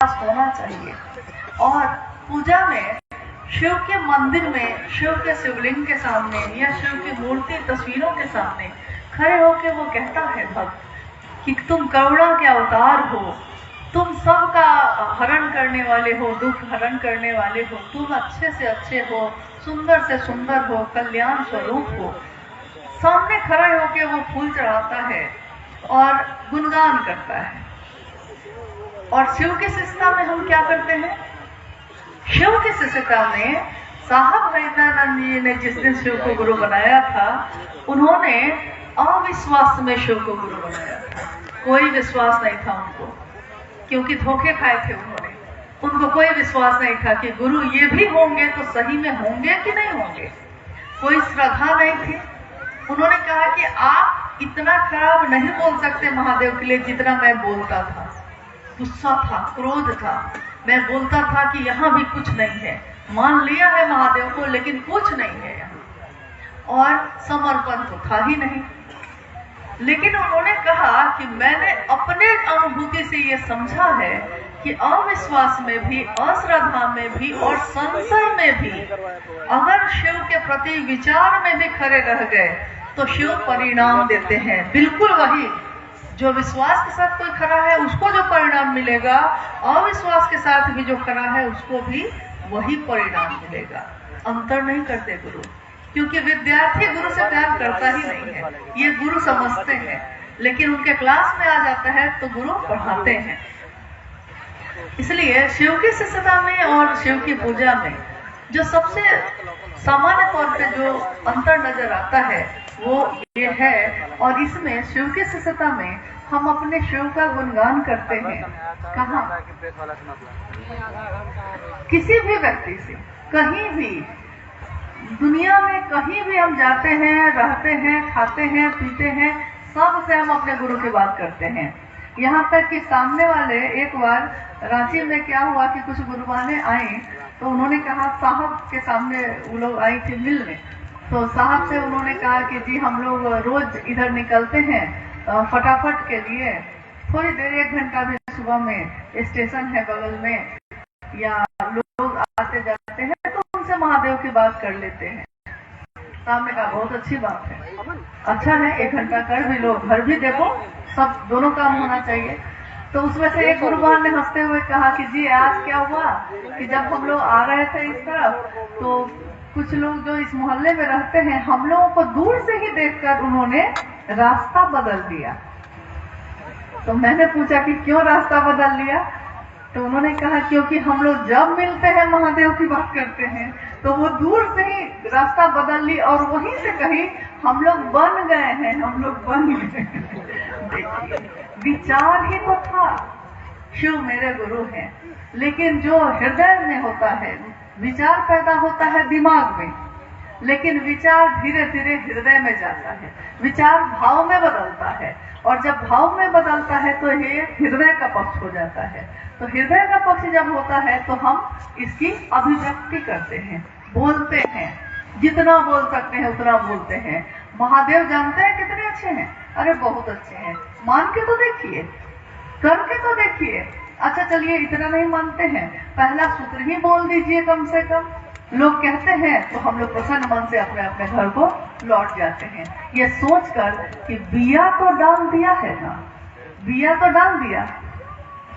होना चाहिए। और पूजा में शिव के मंदिर में, शिव के शिवलिंग के सामने या शिव की मूर्ति तस्वीरों के सामने खड़े होकर वो कहता है भक्त कि तुम करुणा के अवतार हो, तुम सबका हरण करने वाले हो, दुख हरण करने वाले हो, तुम अच्छे से अच्छे हो, सुंदर से सुंदर हो, कल्याण स्वरूप हो। सामने खड़े होकर वो फूल चढ़ाता है और गुणगान करता है। और शिव की शिष्यता में हम क्या करते हैं? शिव की शिष्यता में साहब हरिदयानंद जी ने जिस दिन शिव को गुरु बनाया था, उन्होंने अविश्वास में शिव को गुरु बनाया था। कोई विश्वास नहीं था उनको, क्योंकि धोखे खाए थे उन्होंने। उनको कोई विश्वास नहीं था कि गुरु ये भी होंगे तो सही में होंगे कि नहीं होंगे। कोई श्रद्धा नहीं थी। उन्होंने कहा कि आप इतना खराब नहीं बोल सकते महादेव के लिए जितना मैं बोलता था। गुस्सा था, क्रोध था, मैं बोलता था कि यहाँ भी कुछ नहीं है, मान लिया है महादेव को लेकिन कुछ नहीं है यहाँ, और समर्पण तो था ही नहीं। लेकिन उन्होंने कहा कि मैंने अपने अनुभूति से ये समझा है कि अविश्वास में भी, अश्रद्धा में भी और संशय में भी अगर शिव के प्रति विचार में भी खड़े रह गए तो शिव परिणाम देते हैं। बिल्कुल वही जो विश्वास के साथ कोई खड़ा है उसको जो परिणाम मिलेगा, अविश्वास के साथ भी जो खड़ा है उसको भी वही परिणाम मिलेगा। अंतर नहीं करते गुरु, क्योंकि विद्यार्थी गुरु से प्यार करता ही नहीं है, ये गुरु समझते हैं। लेकिन उनके क्लास में आ जाता है तो गुरु पढ़ाते हैं। इसलिए शिव की शिष्यता में और शिव की पूजा में जो सबसे सामान्य तौर पे जो अंतर नजर आता है वो ये है। और इसमें शिव की शिष्यता में हम अपने शिव का गुणगान करते हैं। कहाँ? किसी भी व्यक्ति से, कहीं भी दुनिया में कहीं भी हम जाते हैं, रहते हैं, खाते हैं, पीते हैं, सबसे हम अपने गुरु की बात करते हैं। यहाँ तक कि सामने वाले, एक बार रांची में क्या हुआ कि कुछ गुरुबाने आए तो उन्होंने कहा, साहब के सामने वो लोग आई थी मिलने, तो साहब से उन्होंने कहा कि जी हम लोग रोज इधर निकलते हैं फटाफट के लिए, थोड़ी देर 1 घंटा भी सुबह में स्टेशन है बगल में, या लोग आते जाते हैं तो उनसे महादेव की बात कर लेते हैं। सामने कहा बहुत अच्छी बात है, अच्छा है 1 घंटा कर भी लो, घर भी देखो, सब दोनों काम होना चाहिए। तो उसमें से एक गुरुबान ने हंसते हुए कहा कि जी आज क्या हुआ कि जब हम लोग आ रहे थे इस तरफ तो कुछ लोग जो इस मोहल्ले में रहते हैं, हम लोगों को दूर से ही देखकर उन्होंने रास्ता बदल दिया। तो मैंने पूछा कि क्यों रास्ता बदल लिया? तो उन्होंने कहा क्योंकि हम लोग जब मिलते हैं महादेव की बात करते हैं तो वो दूर से ही रास्ता बदल ली और वहीं से कहीं हम लोग बन गए हैं, हम लोग बन गए। देखिए, विचार ही तो था, शिव मेरे गुरु हैं, लेकिन जो हृदय में होता है, विचार पैदा होता है दिमाग में, लेकिन विचार धीरे धीरे हृदय में जाता है, विचार भाव में बदलता है, और जब भाव में बदलता है तो ये हृदय का पक्ष हो जाता है। तो हृदय का पक्ष जब होता है तो हम इसकी अभिव्यक्ति करते हैं, बोलते हैं, जितना बोल सकते हैं उतना बोलते हैं। महादेव जानते हैं कितने अच्छे हैं, अरे बहुत अच्छे हैं, मान के तो देखिए, करके तो देखिए। अच्छा चलिए इतना नहीं मानते हैं, पहला सूत्र ही बोल दीजिए कम से कम, लोग कहते हैं तो हम लोग प्रसन्न मन से अपने अपने घर को लौट जाते हैं, ये सोचकर कि बिया तो डाल दिया है ना, बिया तो डाल दिया,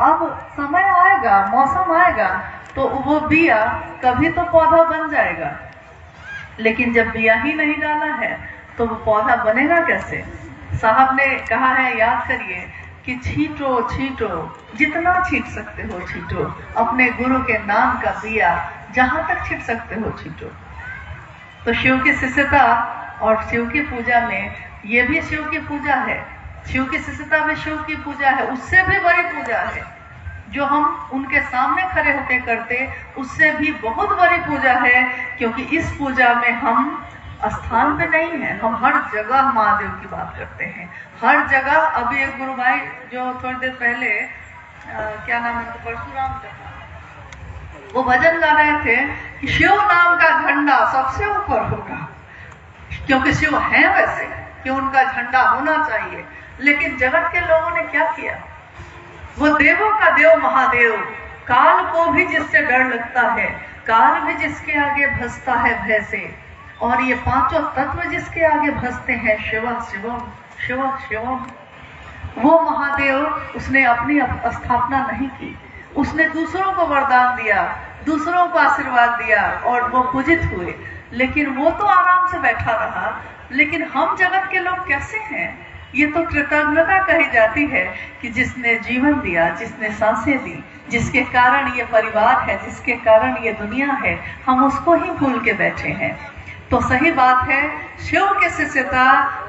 अब समय आएगा, मौसम आएगा तो वो बिया कभी तो पौधा बन जाएगा। लेकिन जब बिया ही नहीं डाला है तो वो पौधा बनेगा कैसे? साहब ने कहा है, याद करिए कि छींटो छींटो, जितना छींट सकते हो छींटो, अपने गुरु के नाम का बिया जहां तक छींट सकते हो छींटो। तो शिव की शिष्यता और शिव की पूजा में, ये भी शिव की पूजा है, शिव की शिष्यता भी शिव की पूजा है, उससे भी बड़ी पूजा है जो हम उनके सामने खड़े होकर करते, उससे भी बहुत बड़ी पूजा है। क्योंकि इस पूजा में हम स्थान पे नहीं है, हम हर जगह महादेव की बात करते हैं, हर जगह। अभी एक गुरु भाई जो थोड़ी देर पहले क्या नाम है, परशुराम का, वो भजन गा रहे थे कि शिव नाम का झंडा सबसे ऊपर होगा, क्योंकि शिव है वैसे कि उनका झंडा होना चाहिए। लेकिन जगत के लोगों ने क्या किया, वो देवों का देव महादेव काल को भी जिससे डर लगता है, काल भी जिसके आगे भसता है भय से, और ये पांचों तत्व जिसके आगे भसते हैं, शिव शिवम शिव शिवम। वो महादेव, उसने अपनी स्थापना नहीं की, उसने दूसरों को वरदान दिया, दूसरों को आशीर्वाद दिया और वो पूजित हुए, लेकिन वो तो आराम से बैठा रहा। लेकिन हम जगत के लोग कैसे हैं? ये तो कृतज्ञता कही जाती है कि जिसने जीवन दिया, जिसने सांसें दी, जिसके कारण ये परिवार है, जिसके कारण ये दुनिया है, हम उसको ही भूल के बैठे हैं। तो सही बात है, शिव के शिष्यता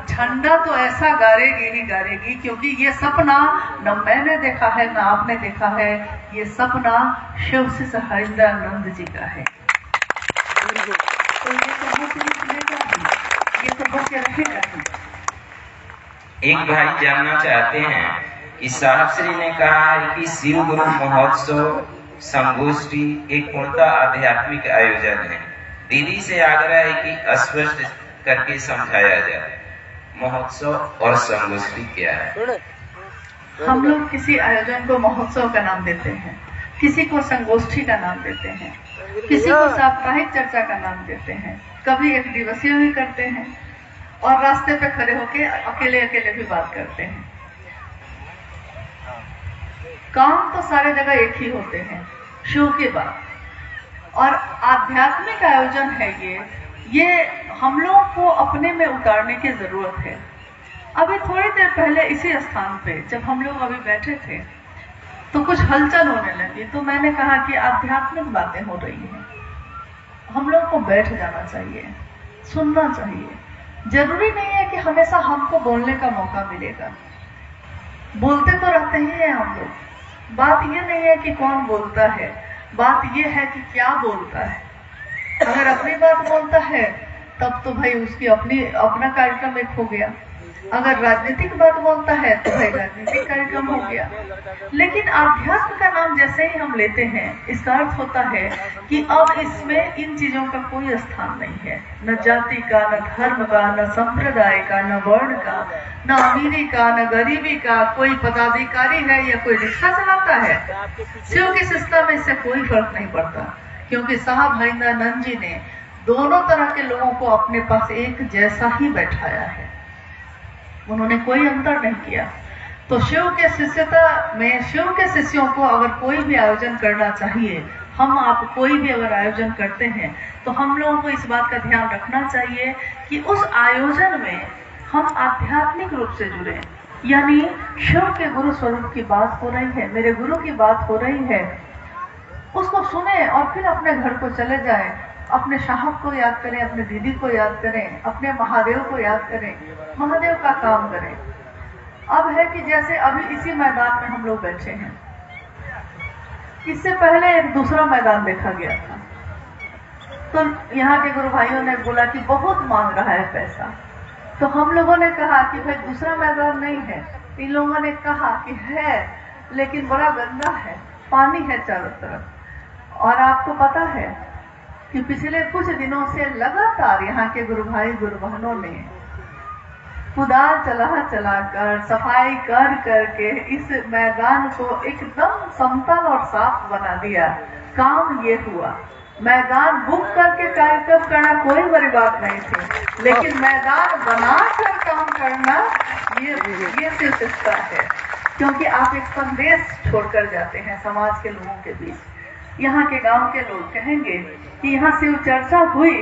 झंडा तो ऐसा गारेगी ही गारेगी, क्योंकि ये सपना न मैंने देखा है न आपने देखा है, ये सपना शिव शिष्य हरिंद्रानंद जी का है। तो ये तो ये तो होके रहेगा ही। एक भाई जानना चाहते हैं कि साहब श्री ने कहा है कि शिव गुरु महोत्सव संगोष्ठी एक पूर्णतः आध्यात्मिक आयोजन है। दीदी से आग्रह है कि स्पष्ट करके समझाया जाए महोत्सव और संगोष्ठी क्या है। हम लोग किसी आयोजन को महोत्सव का नाम देते हैं, किसी को संगोष्ठी का नाम देते हैं, किसी को साप्ताहिक चर्चा का नाम देते हैं, कभी एक दिवसीय भी करते हैं और रास्ते पे खड़े होके अकेले अकेले भी बात करते हैं। काम तो सारे जगह एक ही होते हैं, शिव की बात। और आध्यात्मिक आयोजन है ये हम लोगों को अपने में उतारने की जरूरत है। अभी थोड़ी देर पहले इसी स्थान पे जब हम लोग अभी बैठे थे तो कुछ हलचल होने लगी, तो मैंने कहा कि आध्यात्मिक बातें हो रही हैं, हम लोग को बैठ जाना चाहिए, सुनना चाहिए। जरूरी नहीं है कि हमेशा हमको बोलने का मौका मिलेगा, बोलते तो रहते ही हैं हम लोग। बात ये नहीं है कि कौन बोलता है, बात ये है कि क्या बोलता है। अगर अपनी बात बोलता है तब तो भाई उसकी अपना कार्यक्रम एक हो गया, अगर राजनीतिक बात बोलता है तो भाई राजनीतिक कार्यक्रम हो गया। लेकिन आध्यात्म का नाम जैसे ही हम लेते हैं, इसका अर्थ होता है कि अब इसमें इन चीजों का कोई स्थान नहीं है, न जाति का, न धर्म का, न संप्रदाय का, न वर्ण का, न अमीरी का, न गरीबी का। कोई पदाधिकारी है या कोई रिक्शा चलाता है, शिव की शिष्टता में इससे कोई फर्क नहीं पड़ता, क्योंकि साहब हरिंद्रानंद जी ने दोनों तरह के लोगों को अपने पास एक जैसा ही बैठाया है, उन्होंने कोई अंतर नहीं किया। तो शिव के शिष्यता में, शिव के शिष्यों को अगर कोई भी आयोजन करना चाहिए, हम आप कोई भी अगर आयोजन करते हैं तो हम लोगों को इस बात का ध्यान रखना चाहिए कि उस आयोजन में हम आध्यात्मिक रूप से जुड़े, यानी शिव के गुरु स्वरूप की बात हो रही है, मेरे गुरु की बात हो रही है, उसको सुने और फिर अपने घर को चले जाएं, अपने साहब को याद करें, अपने दीदी को याद करें, अपने महादेव को याद करें, महादेव का काम करें। अब है कि जैसे अभी इसी मैदान में हम लोग बैठे हैं, इससे पहले एक दूसरा मैदान देखा गया था, तो यहाँ के गुरु भाइयों ने बोला कि बहुत मांग रहा है पैसा, तो हम लोगों ने कहा कि भाई दूसरा मैदान नहीं है। इन लोगों ने कहा कि है, लेकिन बड़ा गंदा है, पानी है चारों तरफ। और आपको पता है कि पिछले कुछ दिनों से लगातार यहाँ के गुरु भाई गुरु बहनों ने कुदाल चलाकर सफाई कर करके इस मैदान को एकदम समतल और साफ बना दिया। काम ये हुआ, मैदान बुक करके कार्यक्रम करना कोई बड़ी बात नहीं थी, लेकिन मैदान बनाकर काम करना ये शिष्टता है, क्योंकि आप एक संदेश छोड़कर जाते हैं समाज के लोगों के बीच। यहाँ के गांव के लोग कहेंगे कि यहाँ शिव चर्चा हुई,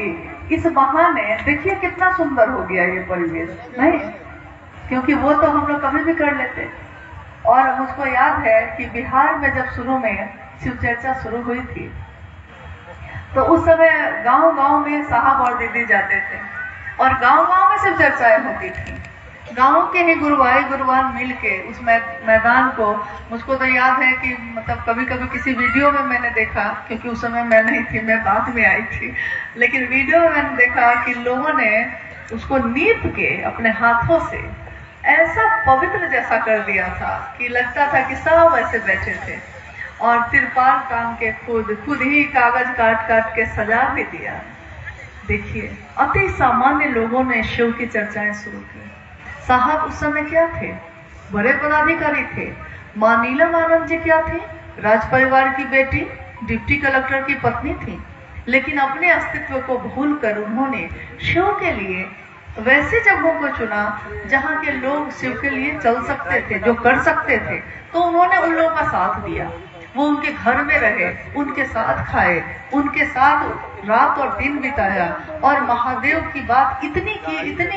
इस बहाने देखिए कितना सुंदर हो गया ये परिवेश, नहीं? क्योंकि वो तो हम लोग कभी भी कर लेते। और मुझको याद है कि बिहार में जब शुरू में शिव चर्चा शुरू हुई थी, तो उस समय गांव-गांव में साहब और दीदी जाते थे और गांव-गांव में शिव चर्चाएं होती थी। गांव के ही गुरुभाई गुरुवान मिल के उस मैदान को, मुझको तो याद है कि मतलब कभी कभी किसी वीडियो में मैंने देखा, क्योंकि उस समय मैं नहीं थी, मैं बाद में आई थी, लेकिन वीडियो में मैंने देखा कि लोगों ने उसको नीप के अपने हाथों से ऐसा पवित्र जैसा कर दिया था कि लगता था कि सब ऐसे बैठे थे, और तिरपाल टांग के खुद ही कागज काट काट के सजा भी दिया। देखिए, अति सामान्य लोगों ने शिव की चर्चाएं शुरू की। साहब उस समय क्या थे? बड़े पदाधिकारी थे। मां नीलम आनंद जी क्या थी? राज परिवार की बेटी, डिप्टी कलेक्टर की पत्नी थी, लेकिन अपने अस्तित्व को भूलकर उन्होंने शिव के लिए वैसी जगहों को चुना जहाँ के लोग शिव के लिए चल सकते थे, जो कर सकते थे। तो उन्होंने उन लोगों का साथ दिया, वो उनके घर में रहे, उनके साथ खाए, उनके साथ रात और दिन बिताया, और महादेव की बात इतनी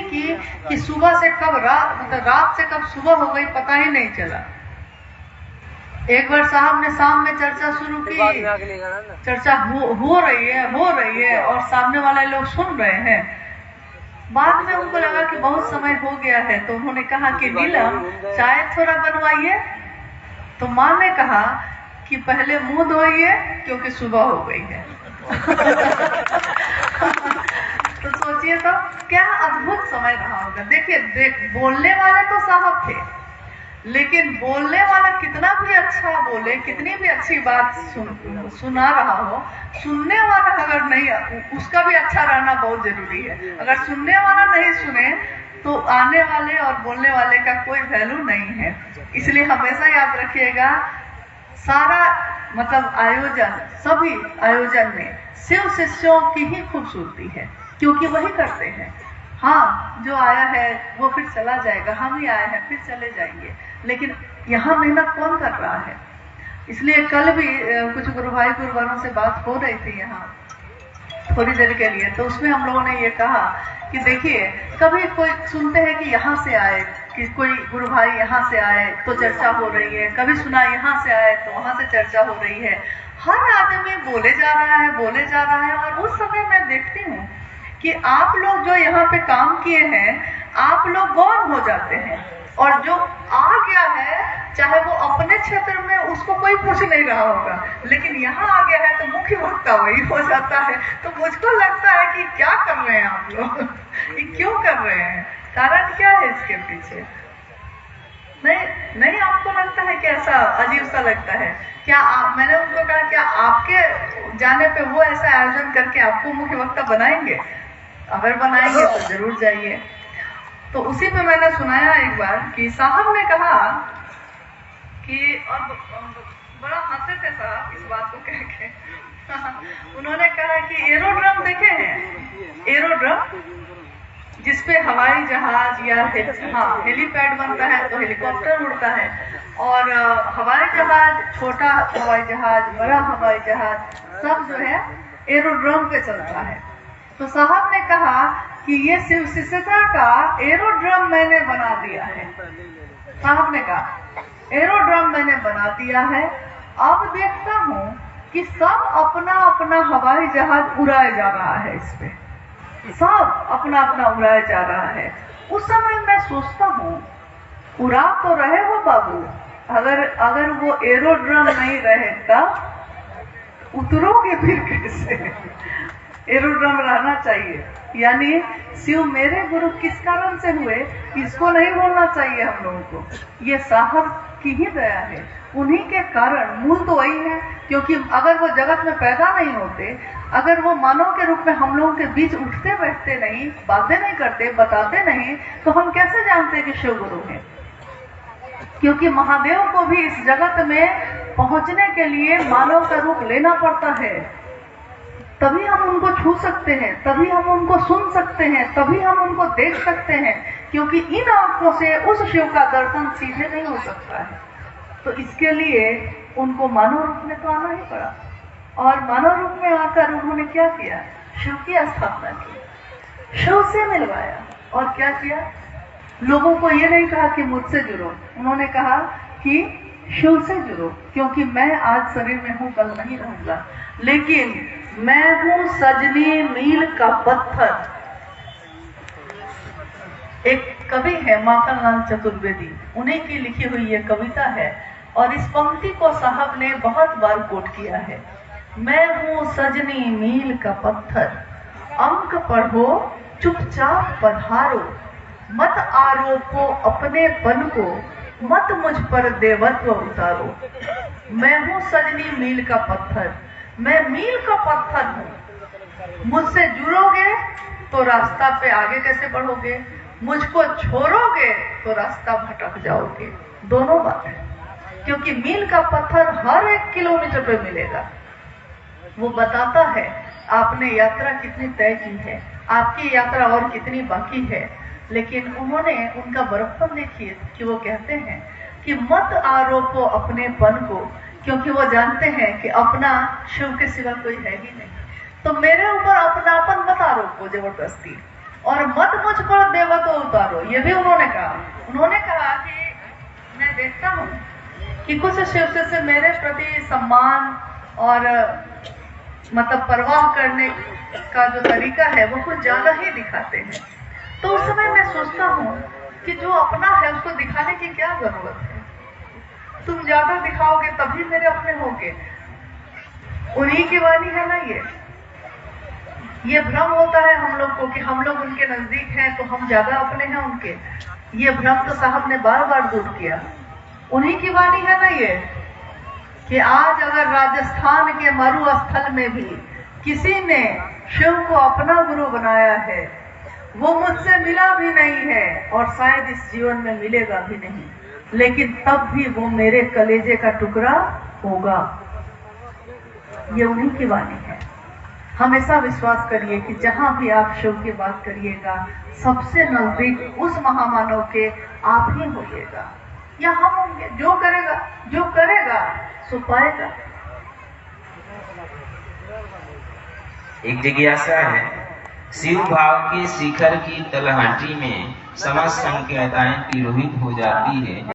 की कि सुबह से कब रात से कब सुबह हो गई पता ही नहीं चला। एक बार साहब ने शाम में चर्चा शुरू की, चर्चा हो रही है और सामने वाले लोग सुन रहे हैं। बाद में उनको लगा कि बहुत समय हो गया है, तो उन्होंने कहा कि नीलम चाय थोड़ा बनवाइए। तो माँ ने कहा कि पहले मुंह धोइए क्योंकि सुबह हो गई है। तो सोचिए तो क्या अद्भुत समय रहा होगा। देखिए बोलने वाले तो साहब थे, लेकिन बोलने वाला कितना भी अच्छा बोले, कितनी भी अच्छी बात सुना रहा हो, सुनने वाला अगर नहीं, उसका भी अच्छा रहना बहुत जरूरी है। अगर सुनने वाला नहीं सुने तो आने वाले और बोलने वाले का कोई वैल्यू नहीं है। इसलिए हमेशा याद रखिएगा, सारा मतलब आयोजन, सभी आयोजन में शिव शिष्यों की ही खूबसूरती है, क्योंकि वही करते हैं। हाँ, जो आया है वो फिर चला जाएगा, हम ही आए हैं फिर चले जाएंगे, लेकिन यहाँ मेहनत कौन कर रहा है। इसलिए कल भी कुछ गुरु भाई गुरुवारों से बात हो रही थी यहाँ थोड़ी देर के लिए, तो उसमें हम लोगों ने ये कहा कि देखिए, कभी कोई सुनते हैं कि यहाँ से आए, कि कोई गुरु भाई यहाँ से आए तो चर्चा हो रही है, कभी सुना यहाँ से आए तो वहां से चर्चा हो रही है। हर आदमी बोले जा रहा है, और उस समय मैं देखती हूँ कि आप लोग जो यहाँ पे काम किए हैं, आप लोग गौन हो जाते हैं, और जो आ गया है चाहे वो अपने क्षेत्र में उसको कोई पूछ नहीं रहा होगा, लेकिन यहाँ आ गया है तो मुख्य वक्ता वही हो जाता है। तो मुझको लगता है कि क्या कर रहे हैं आप लोग, ये क्यों कर रहे हैं, कारण क्या है इसके पीछे। नहीं आपको लगता है कि ऐसा अजीब सा लगता है क्या? मैंने उनको कहा क्या आपके जाने पे वो ऐसा आयोजन करके आपको मुख्य वक्ता बनाएंगे? अगर बनाएंगे तो जरूर जाइए। तो उसी पे मैंने सुनाया एक बार कि साहब ने कहा कि, और बड़ा हंसे थे साहब इस बात को कह के। उन्होंने कहा कि एरोड्रम देखे हैं, एरोड्रम जिसपे हवाई जहाज या हेलीपैड बनता है तो हेलीकॉप्टर उड़ता है, और हवाई जहाज, छोटा हवाई जहाज, बड़ा हवाई जहाज, सब जो है एरोड्रम पे चलता है। तो साहब ने कहा कि ये शिव शिष्यता का एरोड्रम मैंने बना दिया है। साहब ने कहा एरोड्रम मैंने बना दिया है, अब देखता हूँ कि सब अपना अपना हवाई जहाज उड़ाया जा रहा है, इस पे सब अपना अपना उड़ाया जा रहा है। उस समय मैं सोचता हूँ, उड़ा तो रहे हो बाबू, अगर वो एरोड्रम नहीं रहेगा उतरोगे फिर कैसे? एरोड्रम रहना चाहिए। यानी शिव मेरे गुरु किस कारण से हुए, इसको नहीं बोलना चाहिए हम लोगों को। ये साहब की ही दया है, उन्हीं के कारण। मूल तो वही है, क्योंकि अगर वो जगत में पैदा नहीं होते, अगर वो मानव के रूप में हम लोगों के बीच उठते बैठते नहीं, बातें नहीं करते, बताते नहीं, तो हम कैसे जानते कि शिव गुरु है? क्योंकि महादेव को भी इस जगत में पहुंचने के लिए मानव का रूप लेना पड़ता है, तभी हम उनको छू सकते हैं, तभी हम उनको सुन सकते हैं, तभी हम उनको देख सकते हैं, क्योंकि इन आंखों से उस शिव का दर्शन सीधे नहीं हो सकता है। तो इसके लिए उनको मानव रूप में तो आना ही पड़ा, और मानव रूप में आकर उन्होंने क्या किया? शिव की स्थापना की, शिव से मिलवाया, और क्या किया? लोगों को ये नहीं कहा कि मुझसे जुड़ो, उन्होंने कहा कि शिव से जुड़ो, क्योंकि मैं आज शरीर में हूं, कल नहीं रहूंगा, लेकिन मैं हूं सजनी मील का पत्थर। एक कवि है माखनलाल चतुर्वेदी, उन्हीं की लिखी हुई ये कविता है, और इस पंक्ति को साहब ने बहुत बार कोट किया है। मैं हूं सजनी मील का पत्थर, अंक पढ़ो चुपचाप पधारो, मत आरोपो अपने पन को, मत मुझ पर देवत्व उतारो। मैं हूं सजनी मील का पत्थर, मैं मील का पत्थर हूं। मुझसे जुड़ोगे तो रास्ता पे आगे कैसे बढ़ोगे, मुझको छोड़ोगे तो रास्ता भटक जाओगे। दोनों बातें। क्योंकि मील का पत्थर हर 1 किलोमीटर पे मिलेगा। वो बताता है आपने यात्रा कितनी तय की है, आपकी यात्रा और कितनी बाकी है। लेकिन उन्होंने उनका बड़प्पन देखिए कि वो कहते हैं कि मत आरोपो अपनेपन को, क्योंकि वो जानते हैं कि अपना शिव के सिवा कोई है ही नहीं। तो मेरे ऊपर अपनापन मत आरोपो जबरदस्ती, और मत मुझ पर देवत्व उतारो। ये भी उन्होंने कहा। उन्होंने कहा कि मैं देखता हूँ कि कुछ शिव से मेरे प्रति सम्मान और मतलब परवाह करने का जो तरीका है वो कुछ ज्यादा ही दिखाते हैं। तो उस समय मैं सोचता हूँ कि जो अपना है उसको दिखाने की क्या जरूरत है। तुम ज्यादा दिखाओगे तभी मेरे अपने होगे। उन्हीं की वाणी है ना ये भ्रम होता है हम लोग को कि हम लोग उनके नजदीक हैं तो हम ज्यादा अपने हैं उनके। ये भ्रम तो साहब ने बार बार दूर किया। उन्हीं की वाणी है ना ये कि आज अगर राजस्थान के मरुस्थल में भी किसी ने शिव को अपना गुरु बनाया है, वो मुझसे मिला भी नहीं है और शायद इस जीवन में मिलेगा भी नहीं, लेकिन तब भी वो मेरे कलेजे का टुकड़ा होगा। ये उन्हीं की वाणी है। हमेशा विश्वास करिए कि जहां भी आप शिव की बात करिएगा, सबसे नजदीक उस महामानव के आप ही होइएगा या हम होंगे। जो करेगा सो पाएगा। एक जिज्ञासा है, शिव भाव के शिखर की तलहटी में समस्त संकीर्णताएं तिरोहित हो जाती है।